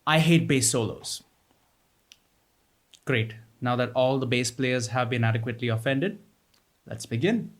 I hate bass solos. Great. Now that all the bass players have been adequately offended, let's begin.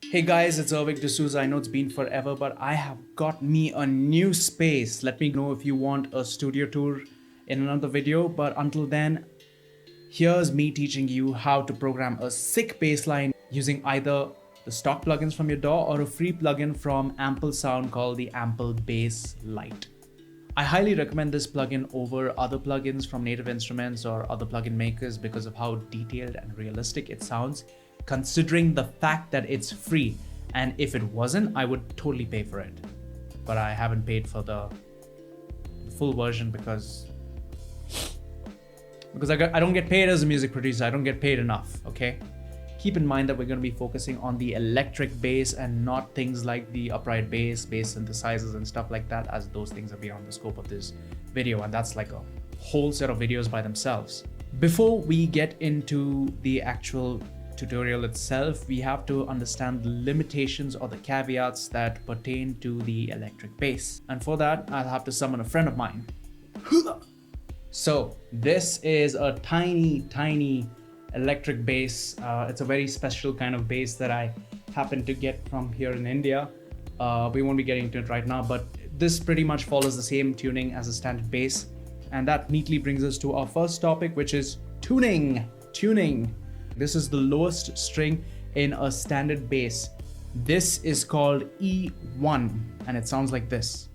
Hey guys, it's Ervik D'Souza. I know it's been forever, but I have got me a new space. Let me know if you want a studio tour in another video, but until then, here's me teaching you how to program a sick bass line using either the stock plugins from your DAW or a free plugin from Ample Sound called the Ample Bass Lite. I highly recommend this plugin over other plugins from Native Instruments or other plugin makers because of how detailed and realistic it sounds, considering the fact that it's free. And if it wasn't, I would totally pay for it. But I haven't paid for the full version because I don't get paid as a music producer. I don't get paid enough, okay? Keep in mind that we're going to be focusing on the electric bass and not things like the upright bass, bass synthesizers and stuff like that, as those things are beyond the scope of this video, and that's like a whole set of videos by themselves. Before we get into the actual tutorial itself, we have to understand the limitations or the caveats that pertain to the electric bass. And for that, I'll have to summon a friend of mine. So this is a tiny electric bass. It's a very special kind of bass that I happen to get from here in India. We won't be getting into it right now, but this pretty much follows the same tuning as a standard bass. And that neatly brings us to our first topic, which is tuning. This is the lowest string in a standard bass. This is called E1, and it sounds like this.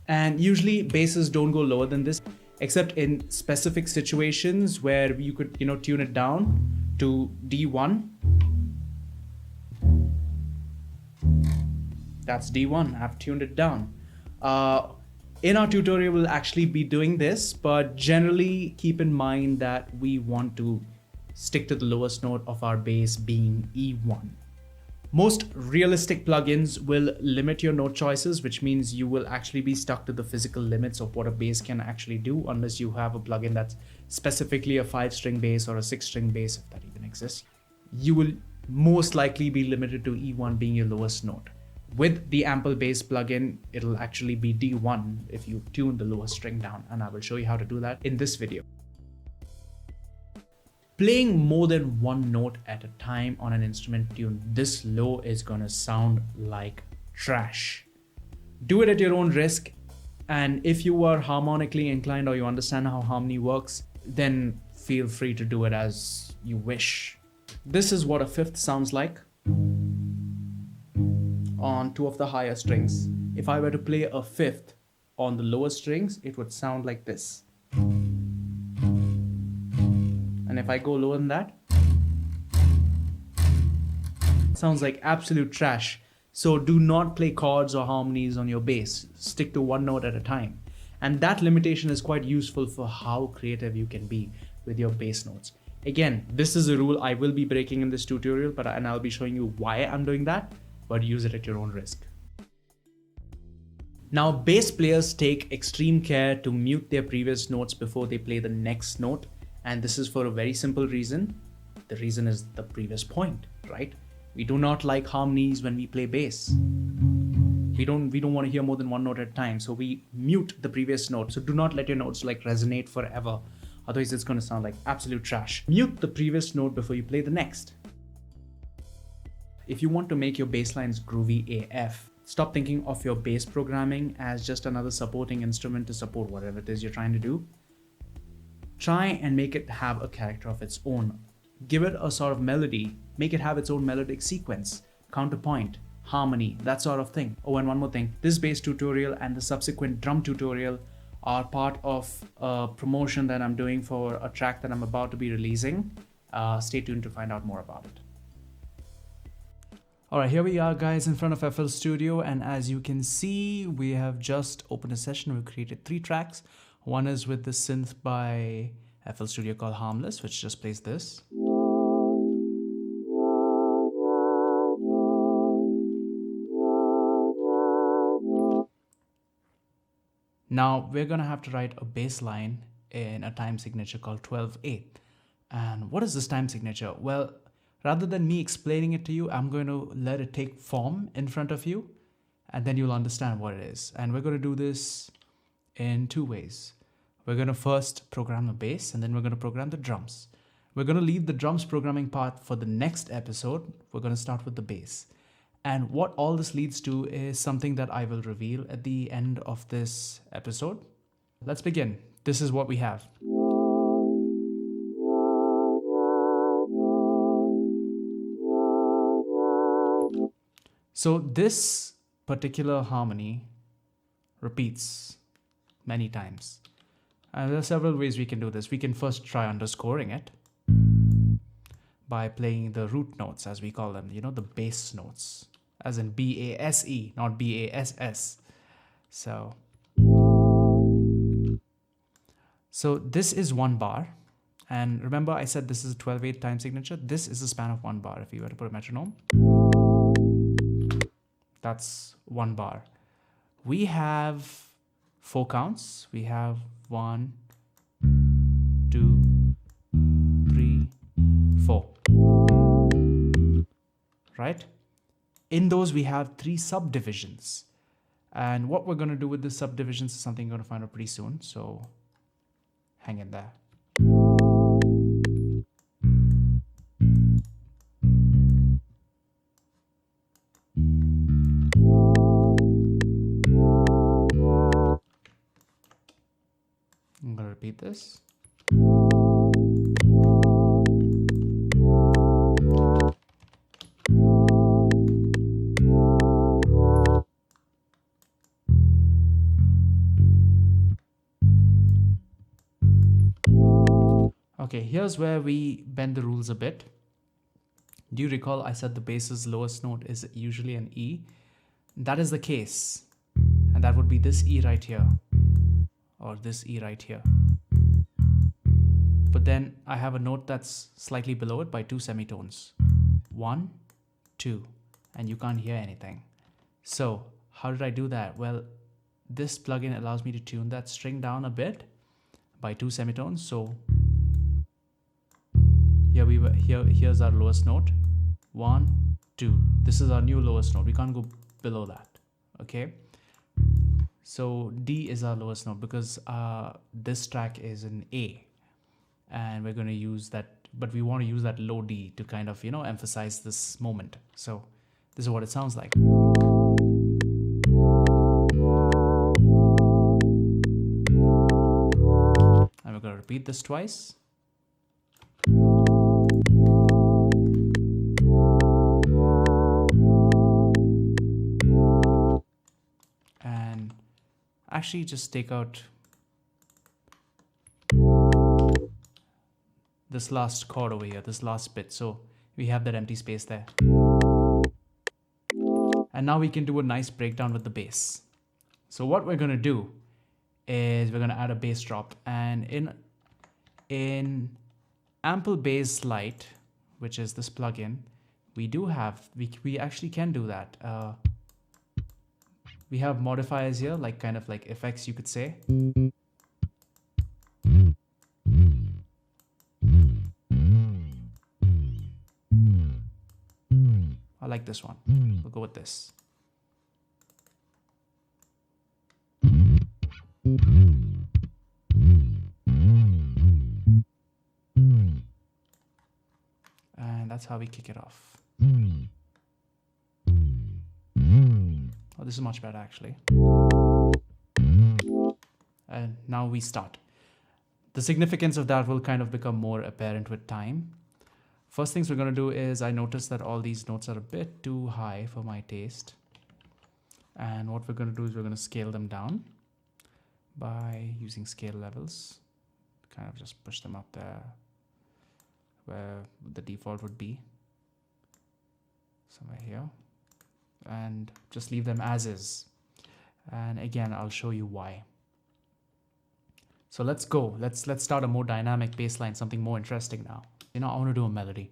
And usually basses don't go lower than this, except in specific situations where you could, tune it down to D1. That's D1. I've tuned it down. In our tutorial, we'll actually be doing this, but generally keep in mind that we want to stick to the lowest note of our bass being E1. Most realistic plugins will limit your note choices, which means you will actually be stuck to the physical limits of what a bass can actually do, unless you have a plugin that's specifically a 5-string bass or a 6-string bass, if that even exists. You will most likely be limited to E1 being your lowest note. With the Ample Bass plugin, it'll actually be D1 if you tune the lowest string down, and I will show you how to do that in this video. Playing more than one note at a time on an instrument tuned this low is gonna sound like trash. Do it at your own risk, and if you are harmonically inclined or you understand how harmony works, then feel free to do it as you wish. This is what a fifth sounds like on two of the higher strings. If I were to play a fifth on the lower strings, it would sound like this. And if I go lower than that, it sounds like absolute trash. So do not play chords or harmonies on your bass. Stick to one note at a time. And that limitation is quite useful for how creative you can be with your bass notes. Again, this is a rule I will be breaking in this tutorial, and I'll be showing you why I'm doing that, but use it at your own risk. Now, bass players take extreme care to mute their previous notes before they play the next note, and this is for a very simple reason. The reason is the previous point, right? We do not like harmonies when we play bass. We don't want to hear more than one note at a time, so we mute the previous note. So do not let your notes resonate forever, otherwise it's going to sound like absolute trash. Mute the previous note before you play the next. If you want to make your bass lines groovy AF, stop thinking of your bass programming as just another supporting instrument to support whatever it is you're trying to do. Try and make it have a character of its own. Give it a sort of melody, make it have its own melodic sequence, counterpoint, harmony, that sort of thing. Oh, and one more thing, this bass tutorial and the subsequent drum tutorial are part of a promotion that I'm doing for a track that I'm about to be releasing. Stay tuned to find out more about it. All right, here we are guys in front of FL Studio, and as you can see, we have just opened a session. We've created 3 tracks. One is with the synth by FL Studio called Harmless, which just plays this. Now we're gonna have to write a bass line in a time signature called 12/8. And what is this time signature? Well, rather than me explaining it to you, I'm going to let it take form in front of you, and then you'll understand what it is. And we're going to do this in two ways. We're going to first program the bass, and then we're going to program the drums. We're going to leave the drums programming part for the next episode. We're going to start with the bass. And what all this leads to is something that I will reveal at the end of this episode. Let's begin. This is what we have. So this particular harmony repeats many times. And there are several ways we can do this. We can first try underscoring it by playing the root notes, as we call them, you know, the bass notes, as in B-A-S-E, not B-A-S-S. So this is 1 bar. And remember I said this is a 12/8 time signature. This is a span of 1 bar. If you were to put a metronome, that's 1 bar. We have 4 counts. We have 1, 2, 3, 4. Right? In those, we have 3 subdivisions. And what we're going to do with the subdivisions is something you're going to find out pretty soon. So hang in there. I'm going to repeat this. Okay, here's where we bend the rules a bit. Do you recall I said the bass's lowest note is usually an E? That is the case. And that would be this E right here. Or this E right here. But then I have a note that's slightly below it by 2 semitones. 1, 2. And you can't hear anything. So how did I do that? Well, this plugin allows me to tune that string down a bit by 2 semitones. So here's our lowest note. 1, 2. This is our new lowest note. We can't go below that. Okay. So D is our lowest note because this track is an A, and we're going to use that, but we want to use that low D to kind of, you know, emphasize this moment. So this is what it sounds like. And we're going to repeat this twice. And actually just take out this last chord over here, this last bit. So we have that empty space there. And now we can do a nice breakdown with the bass. So what we're going to do is we're going to add a bass drop. And in Ample Bass Lite, which is this plugin, we actually can do that. We have modifiers here, like kind of like effects, you could say. I like this one. We'll go with this. And that's how we kick it off. Oh, this is much better actually. And now we start. The significance of that will kind of become more apparent with time. First things we're going to do is I noticed that all these notes are a bit too high for my taste. And what we're going to do is we're going to scale them down by using scale levels. Kind of just push them up there where the default would be. Somewhere here. And just leave them as is. And again, I'll show you why. So let's go. Let's start a more dynamic bass line, something more interesting now. You know, I want to do a melody.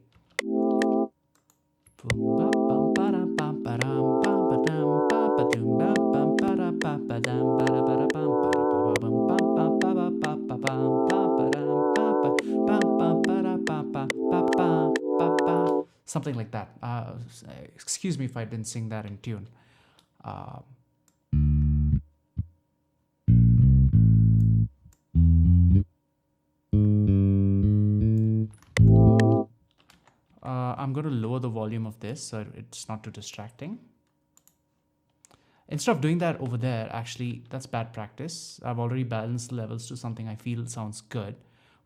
something like that. Excuse me if I didn't sing that in tune. I'm going to lower the volume of this so it's not too distracting. Instead of doing that over there, actually, that's bad practice. I've already balanced the levels to something I feel sounds good.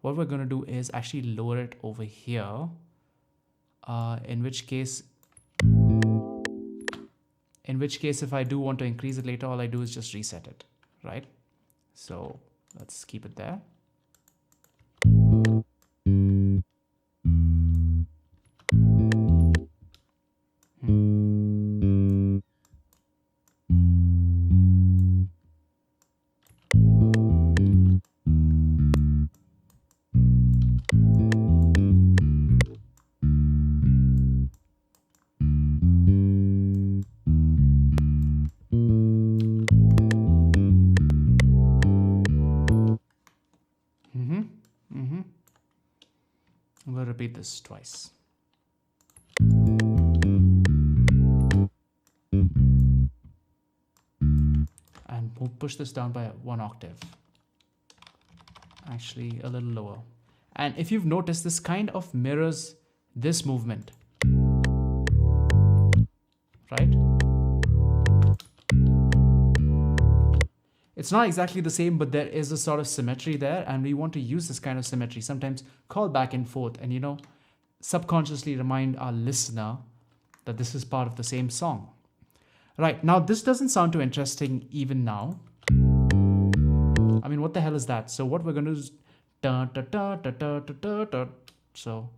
What we're going to do is actually lower it over here. In which case, if I do want to increase it later, all I do is just reset it, right? So let's keep it there. I'm going to repeat this twice. And we'll push this down by 1 octave. Actually, a little lower. And if you've noticed, this kind of mirrors this movement, right? It's not exactly the same, but there is a sort of symmetry there, and we want to use this kind of symmetry. Sometimes call back and forth and, you know, subconsciously remind our listener that this is part of the same song. Right, now this doesn't sound too interesting even now. I mean, what the hell is that? So what we're going to do is da da da da da da da. So,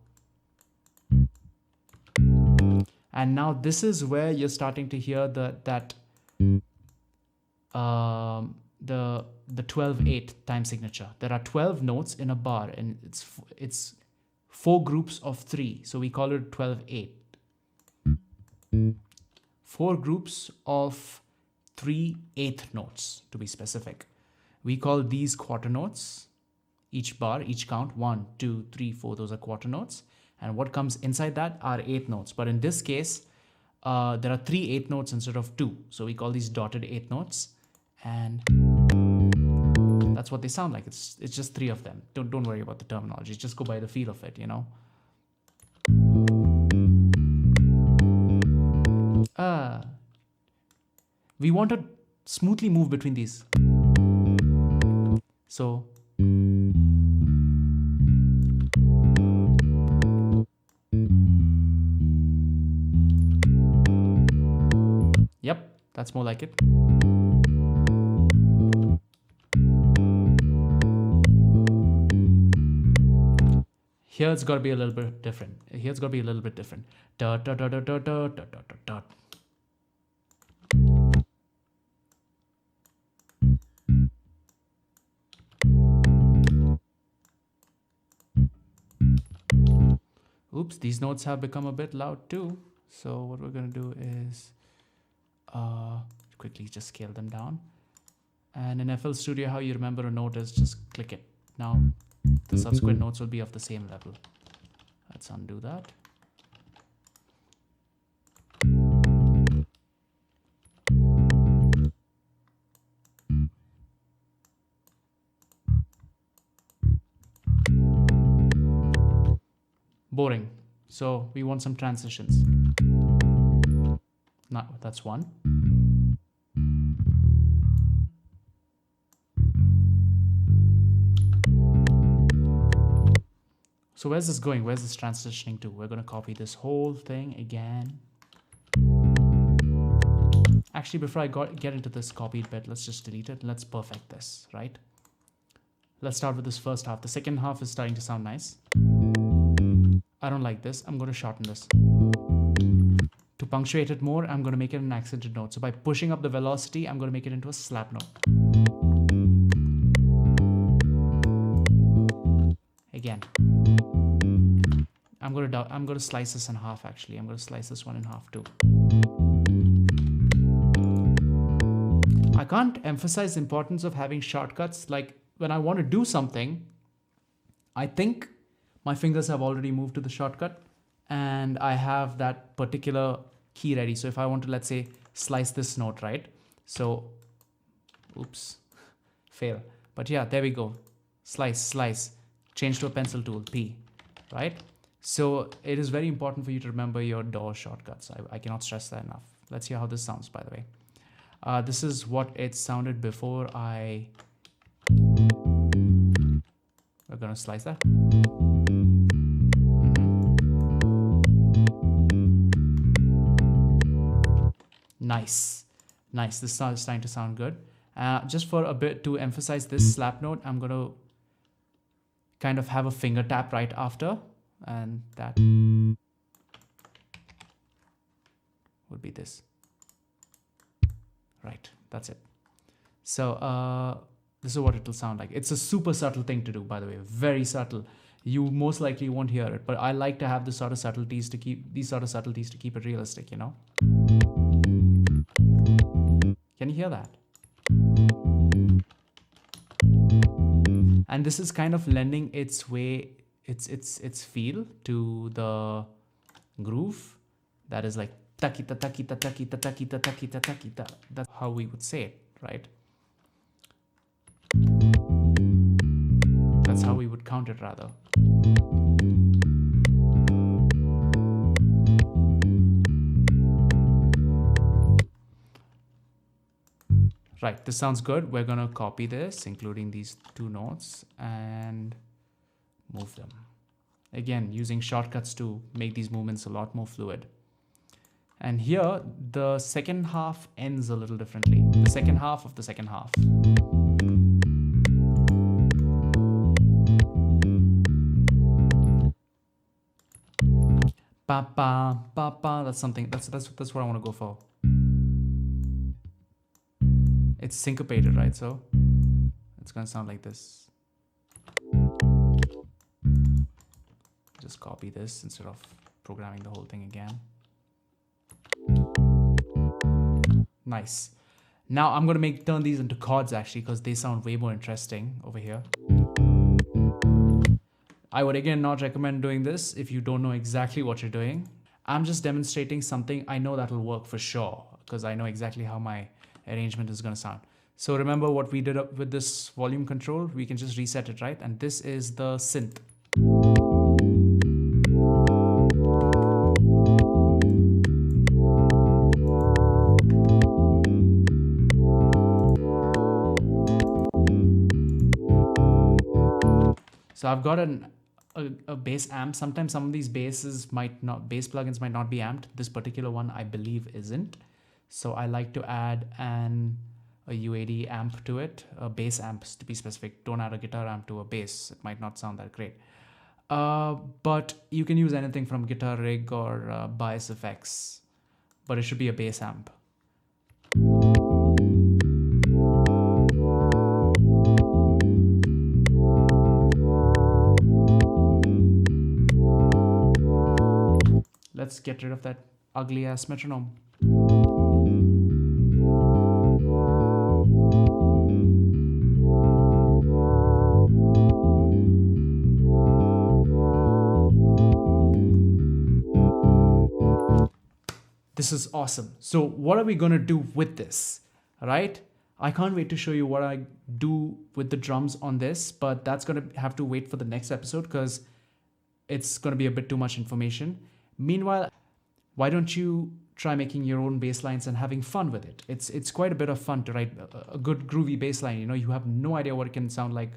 and now this is where you're starting to hear the 12/8 time signature. There are 12 notes in a bar, and it's 4 groups of 3. So we call it 12/8. 4 groups of 3/8 notes to be specific. We call these quarter notes. Each bar, each count, 1, 2, 3, 4, those are quarter notes. And what comes inside that are 8 notes. But in this case, there are 3 8 notes instead of 2. So we call these dotted 8 notes. And that's what they sound like. It's just 3 of them. Don't worry about the terminology. Just go by the feel of it, you know. We want to smoothly move between these. So yep, that's more like it. Here it's got to be a little bit different. Here it's got to be a little bit different. Da da da da da da da da da. Oops, these notes have become a bit loud too. So what we're going to do is quickly just scale them down. And in FL Studio, how you remember a note is just click it. Now the subsequent notes will be of the same level. Let's undo that. Boring. So we want some transitions. Now that's 1. So where's this going? Where's this transitioning to? We're going to copy this whole thing again. Actually, before I get into this copied bit, let's just delete it. Let's perfect this, right? Let's start with this first half. The second half is starting to sound nice. I don't like this. I'm going to shorten this. To punctuate it more, I'm going to make it an accented note. So by pushing up the velocity, I'm going to make it into a slap note. Again. I'm going to slice this in half actually. I'm going to slice this one in half too. I can't emphasize the importance of having shortcuts. Like when I want to do something, I think my fingers have already moved to the shortcut and I have that particular key ready. So if I want to, let's say, slice this note, right? So, oops, fail. But yeah, there we go. Slice, change to a pencil tool, P, right? So it is very important for you to remember your DAW shortcuts. I cannot stress that enough. Let's hear how this sounds, by the way. This is what it sounded before we're gonna slice that. Nice. This is starting to sound good. Just for a bit to emphasize this slap note, I'm going to kind of have a finger tap right after, and that would be this. Right, that's it. So this is what it will sound like. It's a super subtle thing to do, by the way, very subtle. You most likely won't hear it, but I like to have these sort of subtleties to keep it realistic, you know? Can you hear that? And this is kind of lending its feel to the groove that is like takita takita takita takita takita takita. That's how we would say it, right? That's how we would count it, rather. Right, this sounds good. We're gonna copy this, including these two notes, and move them. Again, using shortcuts to make these movements a lot more fluid. And here, the second half ends a little differently. The second half of the second half. Ba ba ba ba. That's something. That's what I want to go for. It's syncopated, right? So it's gonna sound like this. Just copy this instead of programming the whole thing again. Nice. Now I'm gonna turn these into chords actually, because they sound way more interesting over here. I would again not recommend doing this if you don't know exactly what you're doing. I'm just demonstrating something I know that'll work for sure, because I know exactly how my arrangement is going to sound. So remember what we did up with this volume control, we can just reset it, right? And this is the synth. So I've got a bass amp. Sometimes some of these bass plugins might not be amped. This particular one I believe isn't. So I like to add a UAD amp to it, a bass amp to be specific. Don't add a guitar amp to a bass. It might not sound that great. But you can use anything from guitar rig or bias effects, but it should be a bass amp. Let's get rid of that ugly ass metronome. This is awesome. So what are we going to do with this? All right. I can't wait to show you what I do with the drums on this, but that's going to have to wait for the next episode because it's going to be a bit too much information. Meanwhile, why don't you try making your own bass lines and having fun with it? It's quite a bit of fun to write a good groovy bass line. You know, you have no idea what it can sound like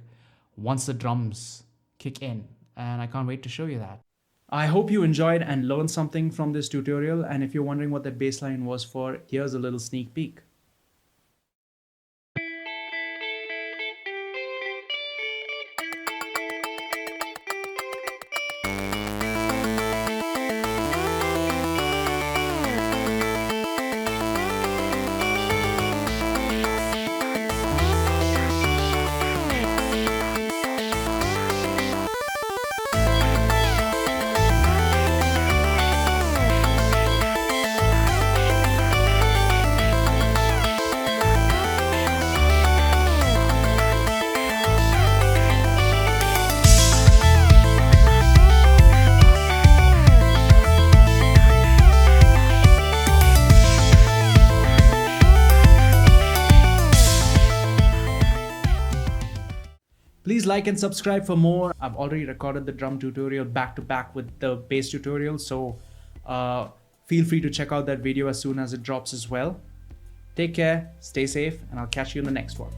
once the drums kick in, and I can't wait to show you that. I hope you enjoyed and learned something from this tutorial, and if you're wondering what that bass line was for, here's a little sneak peek. Please like and subscribe for more. I've already recorded the drum tutorial back to back with the bass tutorial, so feel free to check out that video as soon as it drops as well. Take care, stay safe, and I'll catch you in the next one.